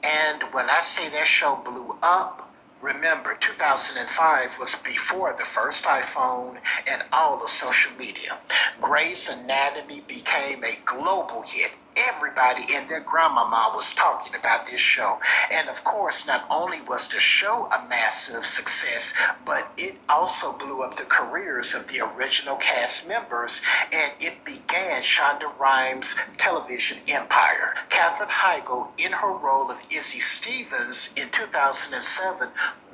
And when I say that show blew up, remember, 2005 was before the first iPhone and all of social media. Grey's Anatomy became a global hit. Everybody and their grandmama was talking about this show. And of course, not only was the show a massive success, but it also blew up the careers of the original cast members, and it began Shonda Rhimes' television empire. Katherine Heigl, in her role of Izzy Stevens in 2007,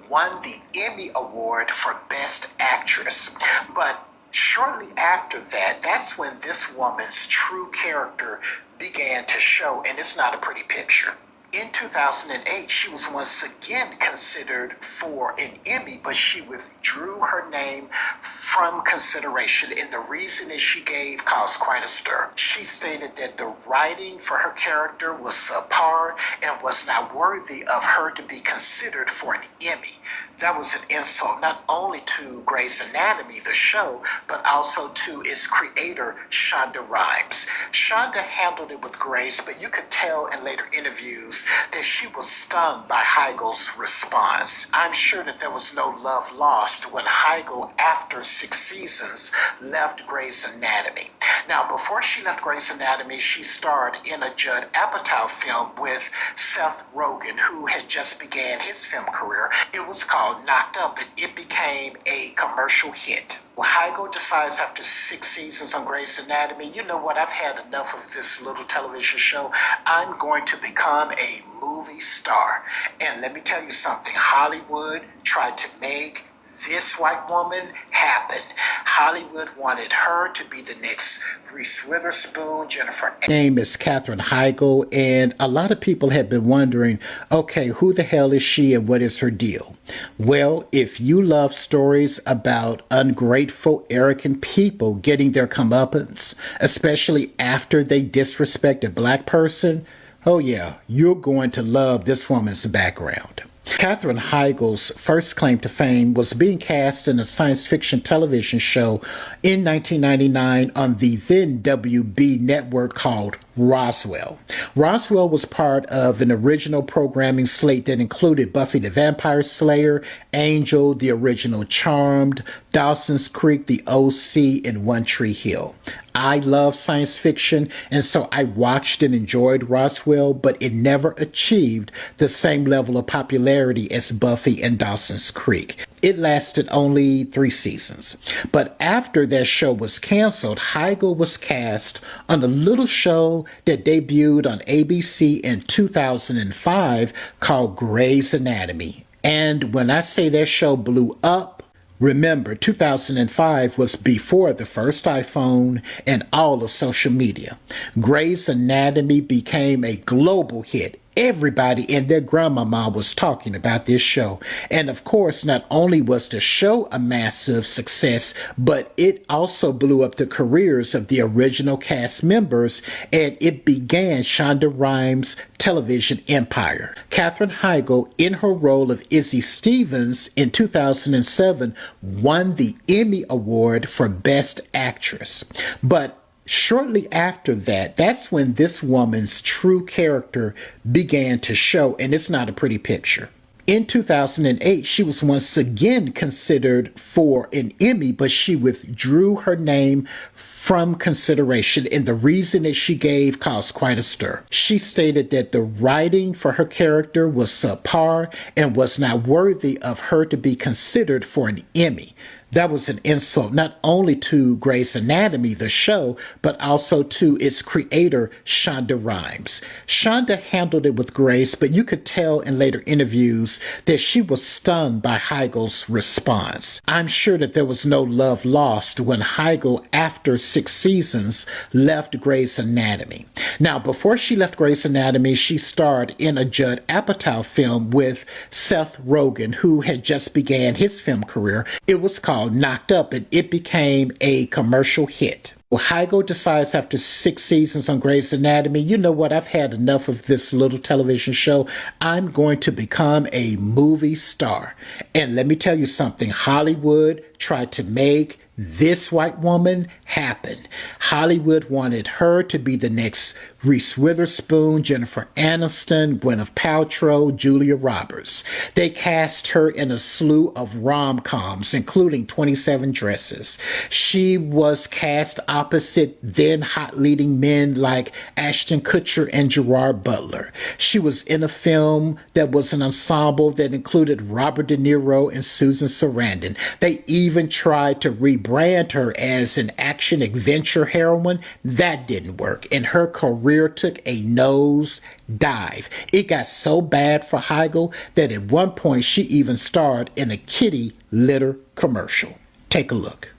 won the Emmy Award for Best Actress. But shortly after that, that's when this woman's true character began to show, and it's not a pretty picture. In 2008, she was once again considered for an Emmy, but she withdrew her name from consideration, and the reason that she gave caused quite a stir. She stated that the writing for her character was subpar and was not worthy of her to be considered for an Emmy. That was an insult not only to Grey's Anatomy, the show, but also to its creator, Shonda Rhimes. Shonda handled it with grace, but you could tell in later interviews that she was stunned by Heigl's response. I'm sure that there was no love lost when Heigl, after 6 seasons, left Grey's Anatomy. Now, before she left Grey's Anatomy, she starred in a Judd Apatow film with Seth Rogen, who had just began his film career. It was called Knocked Up, and it became a commercial hit. Well, Heigl decides after 6 seasons on Grey's Anatomy, you know what, I've had enough of this little television show. I'm going to become a movie star. And let me tell you something, Hollywood tried to make this white woman happen. Hollywood wanted her to be the next Reese Witherspoon, Jennifer. My name is Katherine Heigl, and a lot of people have been wondering, okay, who the hell is she and what is her deal? Well, if you love stories about ungrateful, arrogant people getting their comeuppance, especially after they disrespect a black person, oh yeah, you're going to love this woman's background. Katherine Heigl's first claim to fame was being cast in a science fiction television show in 1999 on the then WB network called Roswell. Roswell was part of an original programming slate that included Buffy the Vampire Slayer, Angel, the original Charmed, Dawson's Creek, The OC, and One Tree Hill. I love science fiction, and so I watched and enjoyed Roswell, but it never achieved the same level of popularity as Buffy and Dawson's Creek. It lasted only 3 seasons. But after that show was canceled, Heigl was cast on a little show that debuted on ABC in 2005 called Grey's Anatomy. And when I say that show blew up, remember, 2005 was before the first iPhone and all of social media. Grey's Anatomy became a global hit. Everybody and their grandmama was talking about this show. And of course, not only was the show a massive success, but it also blew up the careers of the original cast members, and it began Shonda Rhimes' television empire. Katherine Heigl, in her role of Izzy Stevens in 2007, won the Emmy Award for Best Actress. But shortly after that, that's when this woman's true character began to show, and it's not a pretty picture. In 2008, she was once again considered for an Emmy, but she withdrew her name from consideration, and the reason that she gave caused quite a stir. She stated that the writing for her character was subpar and was not worthy of her to be considered for an Emmy. That was an insult not only to Grey's Anatomy, the show, but also to its creator, Shonda Rhimes. Shonda handled it with grace, but you could tell in later interviews that she was stunned by Heigl's response. I'm sure that there was no love lost when Heigl, after 6 seasons, left Grey's Anatomy. Now, before she left Grey's Anatomy, she starred in a Judd Apatow film with Seth Rogen, who had just began his film career. It was called Knocked Up, and it became a commercial hit. Well, Heigl decides after 6 seasons on Grey's Anatomy, you know what, I've had enough of this little television show. I'm going to become a movie star. And let me tell you something, Hollywood tried to make this white woman happened. Hollywood wanted her to be the next Reese Witherspoon, Jennifer Aniston, Gwyneth Paltrow, Julia Roberts. They cast her in a slew of rom-coms, including 27 Dresses. She was cast opposite then hot leading men like Ashton Kutcher and Gerard Butler. She was in a film that was an ensemble that included Robert De Niro and Susan Sarandon. They even tried to rebrand her as an action adventure heroine. That didn't work, and her career took a nose dive. It got so bad for Heigl that at one point she even starred in a kitty litter commercial. Take a look.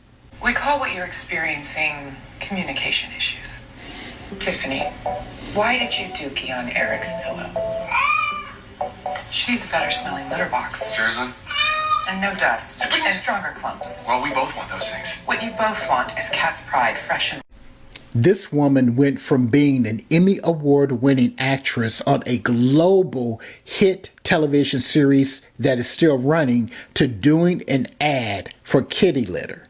We call what you're experiencing communication issues. Tiffany, why did you dookie on Eric's pillow? She needs a better smelling litter box. Seriously? And no dust. And stronger clumps. Well, we both want those things. What you both want is cat's pride, fresh and... This woman went from being an Emmy Award-winning actress on a global hit television series that is still running to doing an ad for kitty litter.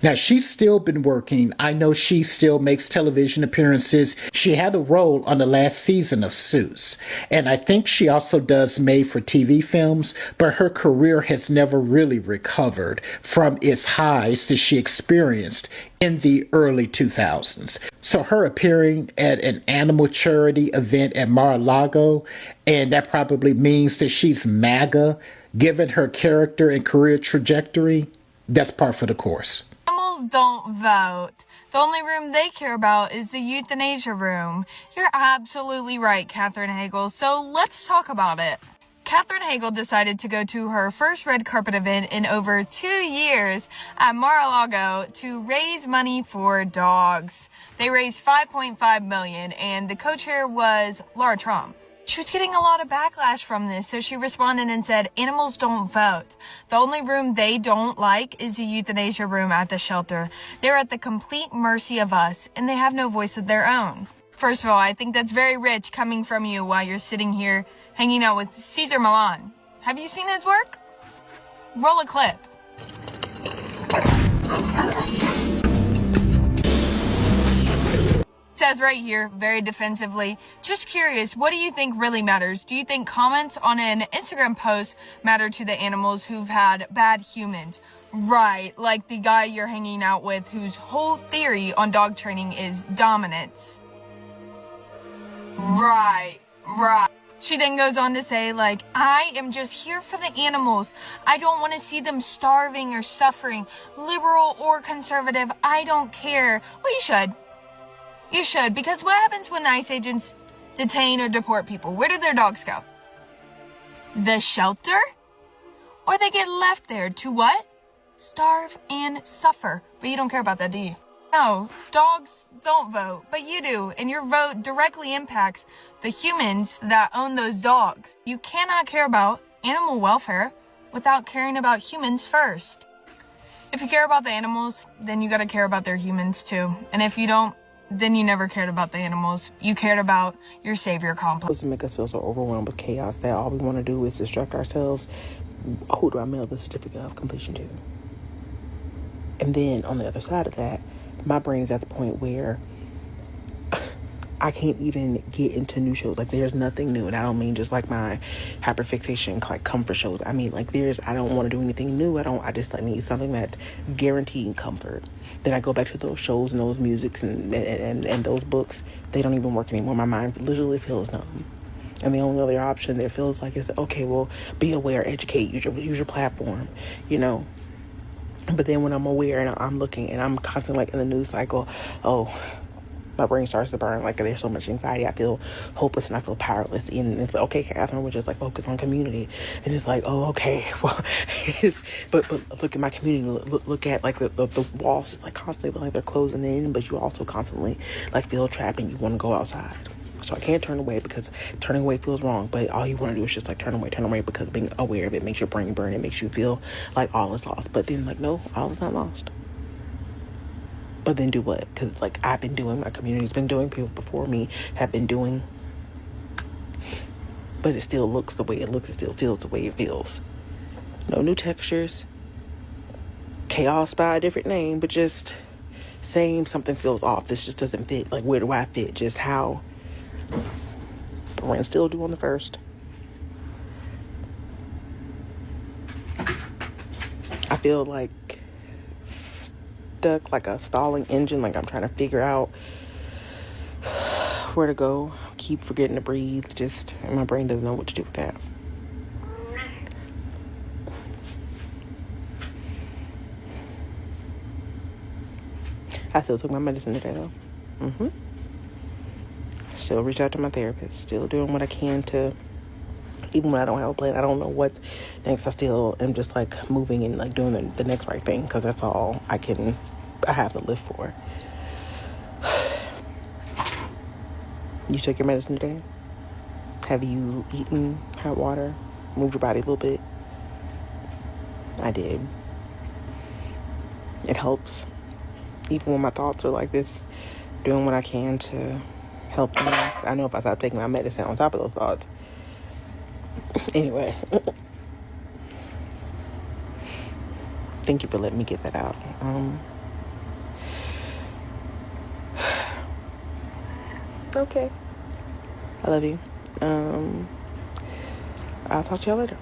Now, she's still been working. I know she still makes television appearances. She had a role on the last season of Suits. And I think she also does made-for-TV films, but her career has never really recovered from its highs that she experienced in the early 2000s. So her appearing at an animal charity event at Mar-a-Lago, and that probably means that she's MAGA, given her character and career trajectory, that's par for the course. Animals don't vote. The only room they care about is the euthanasia room. You're absolutely right, Katherine Heigl, so let's talk about it. Katherine Heigl decided to go to her first red carpet event in over 2 years at Mar-a-Lago to raise money for dogs. They raised $5.5 million, and the co-chair was Laura Trump. She was getting a lot of backlash from this, so she responded and said, animals don't vote. The only room they don't like is the euthanasia room at the shelter. They're at the complete mercy of us, and they have no voice of their own. First of all, I think that's very rich coming from you while you're sitting here hanging out with Cesar Millan. Have you seen his work? Roll a clip. Says right here, very defensively, just curious, what do you think really matters? Do you think comments on an Instagram post matter to the animals who've had bad humans? Right, like the guy you're hanging out with whose whole theory on dog training is dominance. Right. She then goes on to say, like, I am just here for the animals. I don't want to see them starving or suffering. Liberal or conservative, I don't care. Well, you should. You should, because what happens when the ICE agents detain or deport people? Where do their dogs go? The shelter? Or they get left there to what? Starve and suffer. But you don't care about that, do you? No, dogs don't vote, but you do, and your vote directly impacts the humans that own those dogs. You cannot care about animal welfare without caring about humans first. If you care about the animals, then you gotta care about their humans too. And if you don't, then you never cared about the animals. You cared about your savior complex. To make us feel so overwhelmed with chaos that all we want to do is distract ourselves. Who do I mail the certificate of completion to? And then on the other side of that, my brain's at the point where I can't even get into new shows. Like, there's nothing new. And I don't mean just like my hyperfixation, like comfort shows. I mean, like, I don't want to do anything new. I just need something that's guaranteed comfort. Then I go back to those shows and those musics and those books. They don't even work anymore. My mind literally feels numb. And the only other option that feels like is, okay, well, be aware, educate, use your platform, you know. But then when I'm aware and I'm looking and I'm constantly like in the news cycle, my brain starts to burn. Like, there's so much anxiety. I feel hopeless and I feel powerless. And it's okay, Catherine, we're just like focus on community. And it's like, oh, okay, well, but look at my community. Look at like the walls. It's like constantly like they're closing in, but you also constantly like feel trapped and you want to go outside. So I can't turn away because turning away feels wrong. But all you want to do is just like turn away because being aware of it makes your brain burn. It makes you feel like all is lost. But then like, no, all is not lost. But then do what? Because like I've been doing, my community's been doing, people before me have been doing. But it still looks the way it looks. It still feels the way it feels. No new textures. Chaos by a different name, but just saying something feels off, this just doesn't fit. Like, where do I fit? Just how? But we're gonna still do on the first. I feel like stuck, like a stalling engine. Like I'm trying to figure out where to go. Keep forgetting to breathe. Just, my brain doesn't know what to do with that. I still took my medicine today though. Still reach out to my therapist. Still doing what I can to, even when I don't have a plan, I don't know what's next. I still am just like moving and like doing the next right thing, because that's all I have to live for. You took your medicine today? Have you eaten hot water? Moved your body a little bit? I did. It helps. Even when my thoughts are like this, doing what I can to help them. I know if I stop taking my medicine on top of those thoughts. Anyway. Thank you for letting me get that out. Okay. I love you. I'll talk to y'all later.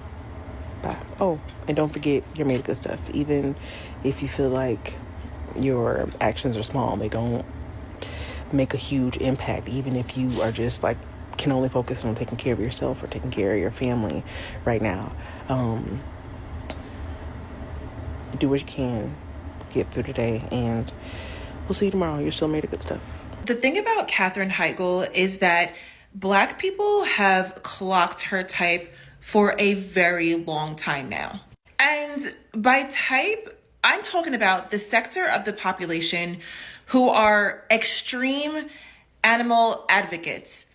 Bye. Oh, and don't forget, you're made of good stuff. Even if you feel like your actions are small, they don't make a huge impact. Even if you are just like, can only focus on taking care of yourself or taking care of your family right now. Do what you can, get through today, and we'll see you tomorrow. You're still made of good stuff. The thing about Katherine Heigl is that Black people have clocked her type for a very long time now. And by type, I'm talking about the sector of the population who are extreme animal advocates,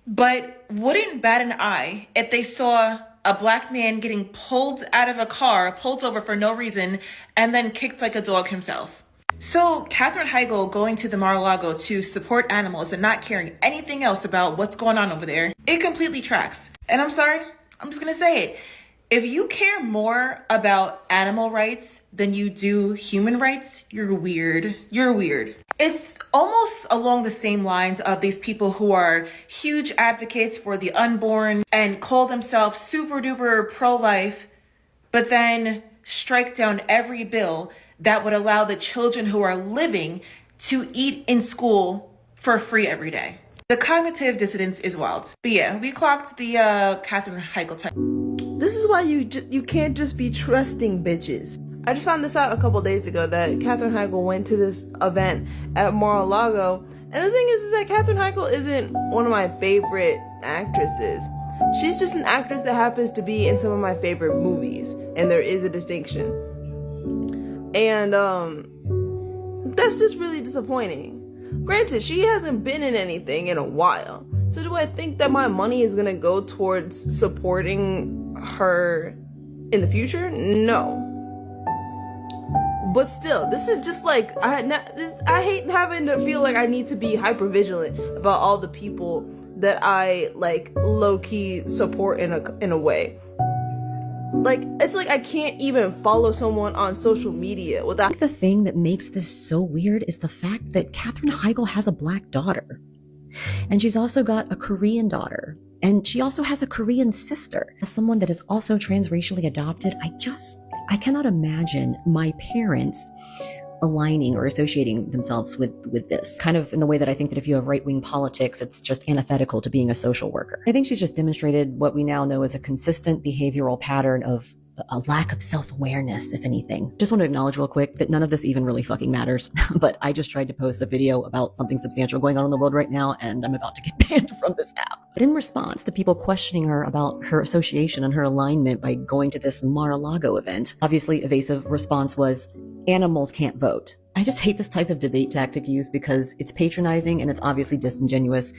but wouldn't bat an eye if they saw a Black man getting pulled out of a car, pulled over for no reason, and then kicked like a dog himself. So Katherine Heigl going to the Mar-a-Lago to support animals and not caring anything else about what's going on over there, it completely tracks. And I'm sorry, I'm just gonna say it. If you care more about animal rights than you do human rights, you're weird. You're weird. It's almost along the same lines of these people who are huge advocates for the unborn and call themselves super duper pro-life, but then strike down every bill that would allow the children who are living to eat in school for free every day. The cognitive dissonance is wild. But yeah, we clocked the Katherine Heigl type. This is why you can't just be trusting bitches. I just found this out a couple days ago that Katherine Heigl went to this event at Mar-a-Lago. And the thing is that Katherine Heigl isn't one of my favorite actresses. She's just an actress that happens to be in some of my favorite movies. And there is a distinction. And that's just really disappointing. Granted, she hasn't been in anything in a while. So do I think that my money is gonna go towards supporting her in the future? No. But still, this is just like, I hate having to feel like I need to be hyper vigilant about all the people that I like low-key support in a way. Like, it's like I can't even follow someone on social media without... I think the thing that makes this so weird is the fact that Katherine Heigl has a Black daughter. And she's also got a Korean daughter. And she also has a Korean sister. As someone that is also transracially adopted, I cannot imagine my parents aligning or associating themselves with this. Kind of in the way that I think that if you have right-wing politics, it's just antithetical to being a social worker. I think she's just demonstrated what we now know as a consistent behavioral pattern of a lack of self-awareness, if anything. Just want to acknowledge real quick that none of this even really fucking matters, but I just tried to post a video about something substantial going on in the world right now, and I'm about to get banned from this app. But in response to people questioning her about her association and her alignment by going to this Mar-a-Lago event, obviously evasive response was, animals can't vote. I just hate this type of debate tactic used because it's patronizing and it's obviously disingenuous.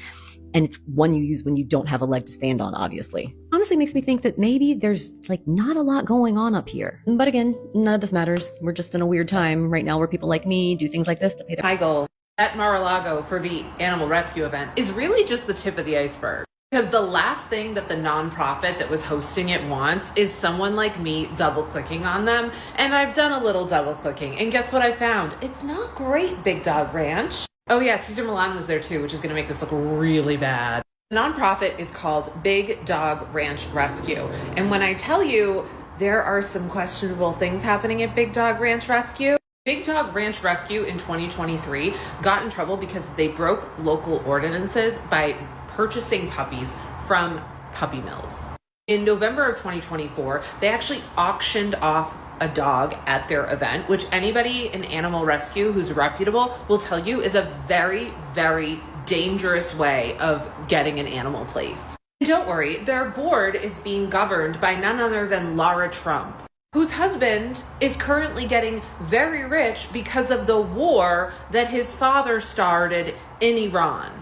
And it's one you use when you don't have a leg to stand on, obviously. Honestly makes me think that maybe there's like not a lot going on up here. But again, none of this matters. We're just in a weird time right now where people like me do things like this to pay their... Heigl at Mar-a-Lago for the animal rescue event is really just the tip of the iceberg. Because the last thing that the nonprofit that was hosting it wants is someone like me double clicking on them. And I've done a little double clicking. And guess what I found? It's not great, Big Dog Ranch. Oh yeah, Cesar Millan was there too, which is going to make this look really bad. The nonprofit is called Big Dog Ranch Rescue. And when I tell you there are some questionable things happening at Big Dog Ranch Rescue, Big Dog Ranch Rescue in 2023 got in trouble because they broke local ordinances by purchasing puppies from puppy mills. In November of 2024, they actually auctioned off a dog at their event, which anybody in animal rescue who's reputable will tell you is a very, very dangerous way of getting an animal placed. And don't worry, their board is being governed by none other than Laura Trump, whose husband is currently getting very rich because of the war that his father started in Iran.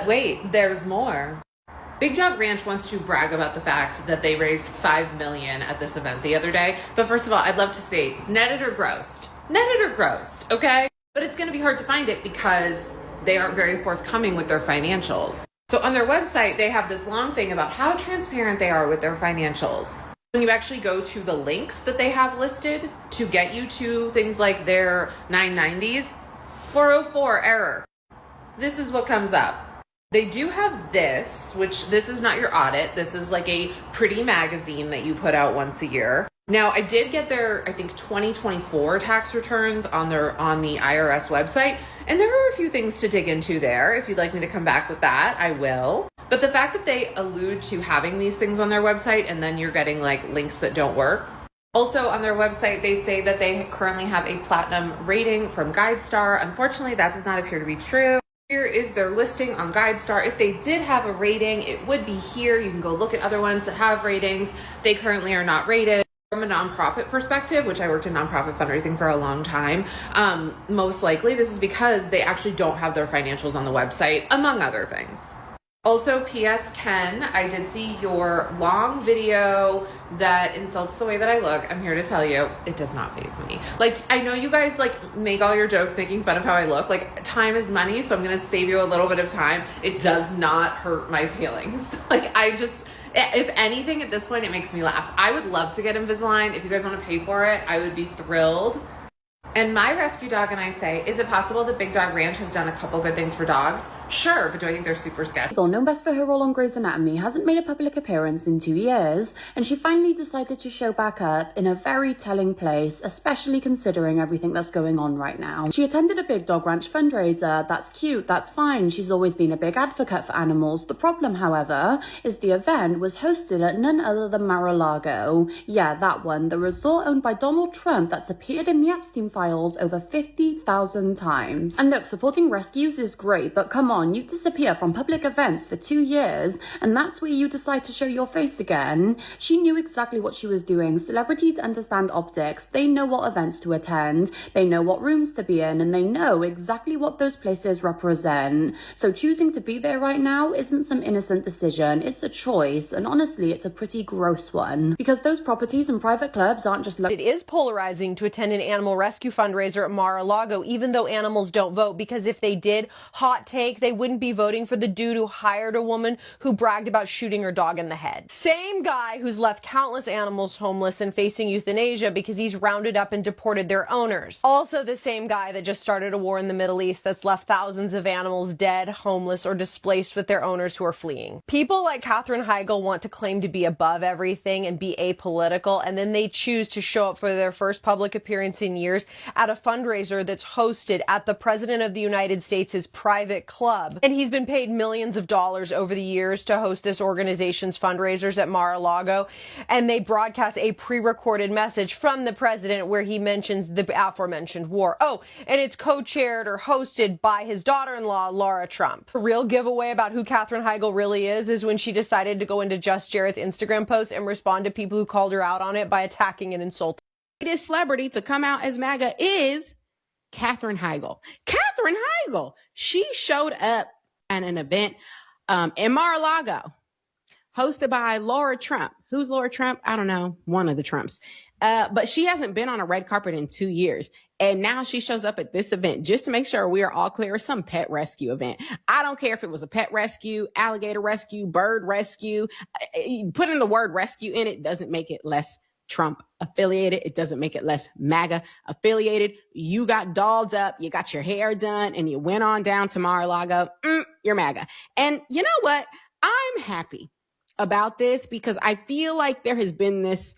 Wait, there's more. Big Dog Ranch wants to brag about the fact that they raised $5 million at this event the other day. But first of all, I'd love to see netted or grossed. Netted or grossed, okay? But it's gonna be hard to find it because they aren't very forthcoming with their financials. So on their website, they have this long thing about how transparent they are with their financials. When you actually go to the links that they have listed to get you to things like their 990s, 404 error. This is what comes up. They do have this, which this is not your audit. This is like a pretty magazine that you put out once a year. Now, I did get their, I think, 2024 tax returns on the IRS website, and there are a few things to dig into there. If you'd like me to come back with that, I will. But the fact that they allude to having these things on their website and then you're getting like links that don't work. Also on their website, they say that they currently have a platinum rating from GuideStar. Unfortunately, that does not appear to be true. Here is their listing on GuideStar. If they did have a rating, it would be here. You can go look at other ones that have ratings. They currently are not rated. From a nonprofit perspective, which I worked in nonprofit fundraising for a long time, most likely this is because they actually don't have their financials on the website, among other things. Also, P.S. Ken, I did see your long video that insults the way that I look. I'm here to tell you, it does not faze me. Like, I know you guys like make all your jokes making fun of how I look. Like, time is money, so I'm gonna save you a little bit of time. It does not hurt my feelings. Like, if anything at this point, it makes me laugh. I would love to get Invisalign. If you guys want to pay for it, I would be thrilled. And my rescue dog and I say, is it possible that Big Dog Ranch has done a couple good things for dogs? Sure, but do I think they're super sketchy? Known best for her role on Grey's Anatomy, hasn't made a public appearance in 2 years, and she finally decided to show back up in a very telling place, especially considering everything that's going on right now. She attended a Big Dog Ranch fundraiser. That's cute, that's fine. She's always been a big advocate for animals. The problem, however, is the event was hosted at none other than Mar-a-Lago. Yeah, that one, the resort owned by Donald Trump that's appeared in the Epstein files over 50,000 times. And look, supporting rescues is great, but come on, you disappear from public events for 2 years, and that's where you decide to show your face again. She knew exactly what she was doing. Celebrities understand optics. They know what events to attend, they know what rooms to be in, and they know exactly what those places represent. So choosing to be there right now isn't some innocent decision, it's a choice, and honestly, it's a pretty gross one. Because those properties and private clubs aren't just It is polarizing to attend an animal rescue fundraiser at Mar-a-Lago, even though animals don't vote, because if they did, hot take, they wouldn't be voting for the dude who hired a woman who bragged about shooting her dog in the head. Same guy who's left countless animals homeless and facing euthanasia because he's rounded up and deported their owners. Also the same guy that just started a war in the Middle East that's left thousands of animals dead, homeless, or displaced with their owners who are fleeing. People like Katherine Heigl want to claim to be above everything and be apolitical, and then they choose to show up for their first public appearance in years at a fundraiser that's hosted at the President of the United States' private club. And he's been paid millions of dollars over the years to host this organization's fundraisers at Mar-a-Lago. And they broadcast a pre-recorded message from the president where he mentions the aforementioned war. Oh, and it's co-chaired or hosted by his daughter-in-law, Laura Trump. The real giveaway about who Katherine Heigl really is when she decided to go into Just Jarrett's Instagram post and respond to people who called her out on it by attacking and insulting. This celebrity to come out as MAGA is Katherine Heigl. Katherine Heigl, she showed up at an event in Mar-a-Lago hosted by Laura Trump. Who's Laura Trump? I don't know. One of the Trumps. But she hasn't been on a red carpet in 2 years. And now she shows up at this event just to make sure we are all clear. It's some pet rescue event. I don't care if it was a pet rescue, alligator rescue, bird rescue. Putting the word rescue in it doesn't make it less Trump affiliated. It doesn't make it less MAGA affiliated. You got dolled up, you got your hair done, and you went on down to Mar-a-Lago. You're MAGA. And you know what? I'm happy about this because I feel like there has been this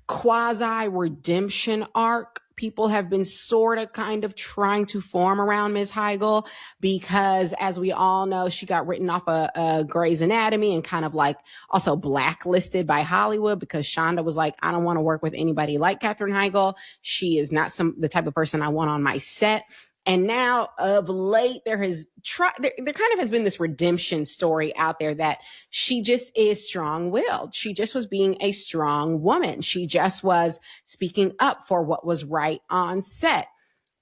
quasi redemption arc. People have been sort of kind of trying to form around Ms. Heigl because, as we all know, she got written off of Grey's Anatomy and kind of like also blacklisted by Hollywood because Shonda was like, I don't want to work with anybody like Katherine Heigl. She is not the type of person I want on my set. And now of late, there kind of has been this redemption story out there that she just is strong-willed. She just was being a strong woman. She just was speaking up for what was right on set.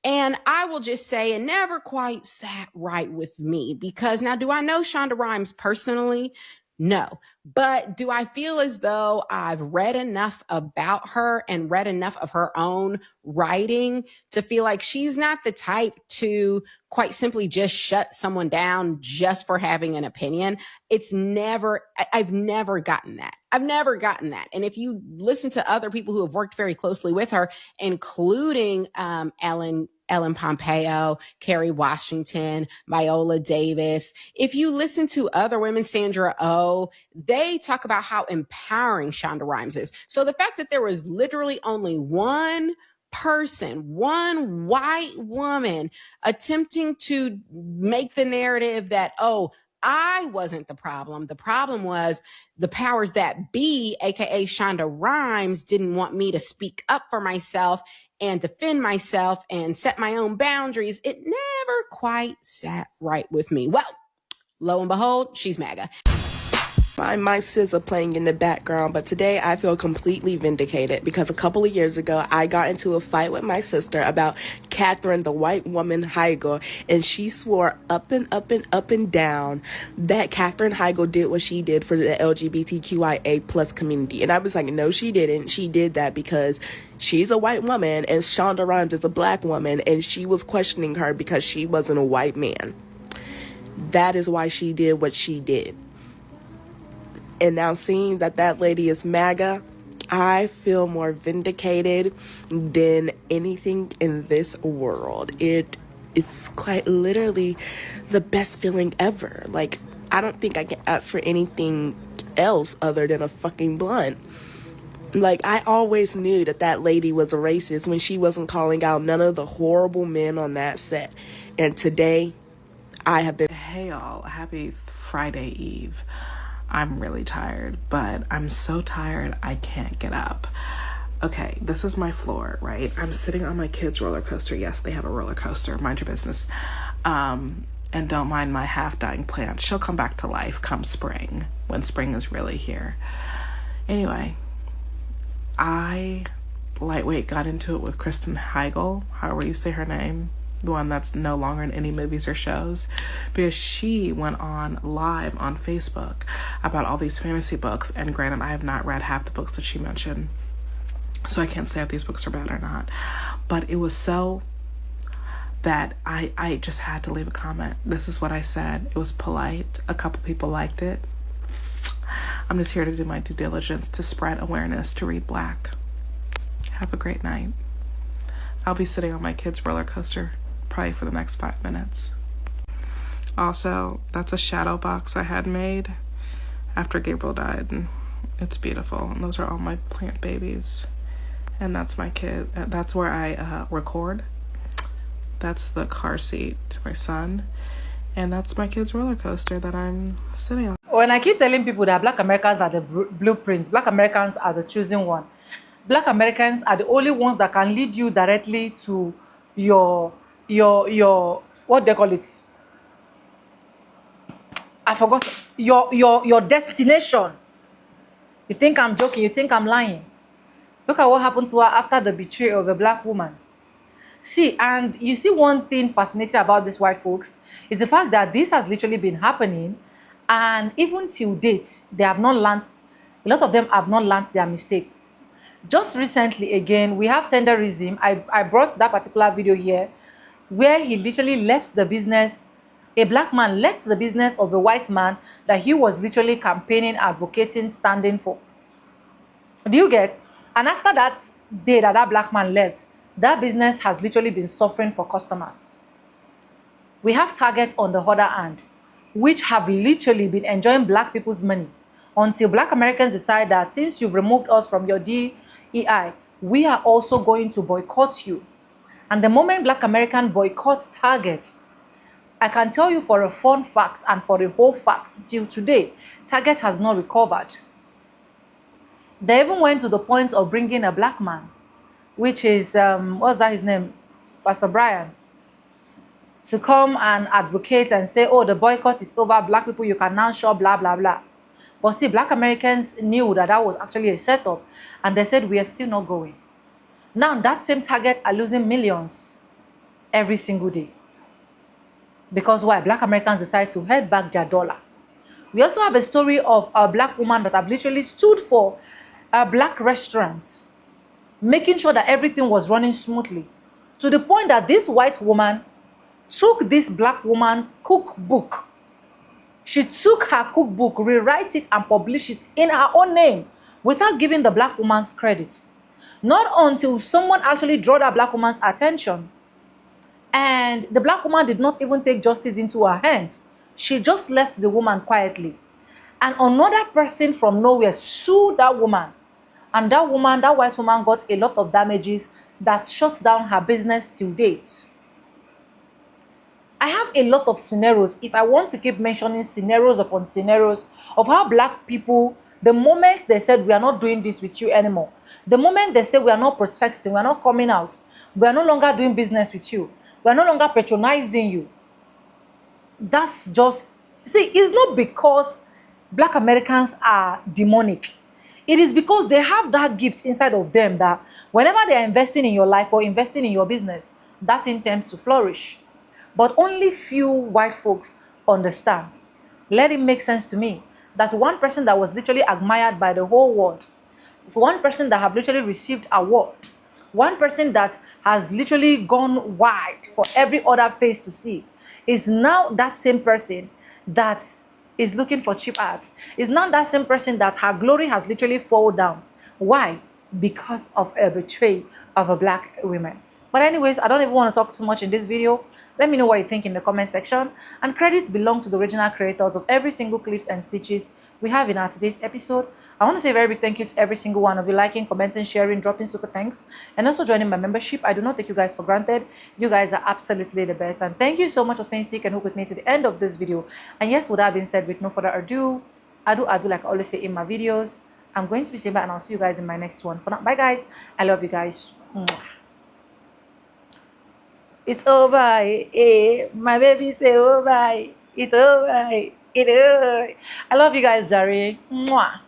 And I will just say it never quite sat right with me because now, do I know Shonda Rhimes personally? No. But do I feel as though I've read enough about her and read enough of her own writing to feel like she's not the type to quite simply just shut someone down just for having an opinion? I've never gotten that. I've never gotten that. And if you listen to other people who have worked very closely with her, including Ellen Pompeo, Kerry Washington, Viola Davis. If you listen to other women, Sandra Oh, they talk about how empowering Shonda Rhimes is. So the fact that there was literally only one person, one white woman attempting to make the narrative that, oh, I wasn't the problem. The problem was the powers that be, aka Shonda Rhimes, didn't want me to speak up for myself and defend myself and set my own boundaries. It never quite sat right with me. Well, lo and behold, she's MAGA. My SZA playing in the background, but today I feel completely vindicated because a couple of years ago I got into a fight with my sister about Catherine, the white woman Heigl, and she swore up and down that Catherine Heigl did what she did for the LGBTQIA plus community. And I was like, no, she didn't. She did that because she's a white woman and Shonda Rhimes is a black woman, and she was questioning her because she wasn't a white man. That is why she did what she did. And now seeing that lady is MAGA, I feel more vindicated than anything in this world. It is quite literally the best feeling ever. Like, I don't think I can ask for anything else other than a fucking blunt. Like, I always knew that lady was a racist when she wasn't calling out none of the horrible men on that set. And today, I have been... Hey y'all, happy Friday Eve. I'm really tired, but I'm so tired I can't get up. Okay, this is my floor, right? I'm sitting on my kids' roller coaster. Yes, they have a roller coaster. Mind your business. And don't mind my half-dying plant. She'll come back to life come spring, when spring is really here. Anyway, I lightweight got into it with Kristen Heigl, however you say her name, the one that's no longer in any movies or shows, because she went on live on Facebook about all these fantasy books. And granted, I have not read half the books that she mentioned, so I can't say if these books are bad or not, but it was so that I just had to leave a comment. This is what I said. It was polite. A couple people liked it. I'm just here to do my due diligence to spread awareness to read Black. Have a great night. I'll be sitting on my kids' roller coaster probably for the next 5 minutes. Also, that's a shadow box I had made after Gabriel died, and it's beautiful. And those are all my plant babies, and that's my kid. That's where I record. That's the car seat to my son, and that's my kid's roller coaster that I'm sitting on. When I keep telling people that Black Americans are the blueprints, Black Americans are the chosen one, Black Americans are the only ones that can lead you directly to your what they call it? I forgot. Your destination. You think I'm joking? You think I'm lying? Look at what happened to her after the betrayal of a black woman. See, and you see one thing fascinating about these white folks is the fact that this has literally been happening, And even till date, they have not learned, a lot of them have not learned their mistake. Just recently, again, we have tenderism. I brought that particular video here where he literally left the business. A black man left the business of a white man that he was literally campaigning, advocating, standing for. Do you get? And after that day that that black man left, that business has literally been suffering for customers. We have Targets on the other hand, which have literally been enjoying black people's money until black Americans decide that since you've removed us from your DEI, we are also going to boycott you. And the moment black American boycott Target, I can tell you for a fun fact and for the whole fact, till today, Target has not recovered. They even went to the point of bringing a black man, which is, what's that his name? Pastor Brian, to come and advocate and say, oh, the boycott is over, black people, you can now shop, blah, blah, blah. But still, black Americans knew that that was actually a setup, and they said, we are still not going. Now, that same Target are losing millions every single day. Because why? Black Americans decide to head back their dollar. We also have a story of a black woman that have literally stood for black restaurants, making sure that everything was running smoothly, to the point that this white woman took this black woman cookbook. She took her cookbook, rewrite it and publish it in her own name without giving the black woman's credit. Not until someone actually drew that black woman's attention. And the black woman did not even take justice into her hands. She just left the woman quietly. And another person from nowhere sued that woman. And that woman, that white woman, got a lot of damages that shuts down her business till date. I have a lot of scenarios. If I want to keep mentioning scenarios upon scenarios of how black people, the moment they said we are not doing this with you anymore, the moment they say we are not protecting, we are not coming out, we are no longer doing business with you, we are no longer patronizing you, that's just, see, it's not because black Americans are demonic. It is because they have that gift inside of them that whenever they are investing in your life or investing in your business, that thing tends to flourish. But only few white folks understand. Let it make sense to me that one person that was literally admired by the whole world, one person that have literally received award, one person that has literally gone wide for every other face to see, is now that same person that is looking for cheap arts. Is now that same person that her glory has literally fallen down. Why? Because of a betrayal of a black woman. But anyways, I don't even want to talk too much in this video. Let me know what you think in the comment section. And credits belong to the original creators of every single clips and stitches we have in our today's episode. I want to say a very big thank you to every single one of you liking, commenting, sharing, dropping super thanks, and also joining my membership. I do not take you guys for granted. You guys are absolutely the best. And thank you so much for staying stick and hook with me to the end of this video. And yes, with that being said, with no further ado, I do like I always say in my videos, I'm going to be saying bye and I'll see you guys in my next one. For now, bye guys. I love you guys. Mwah. It's over, my baby say over, it's over, I love you guys, Jerry. Mwah.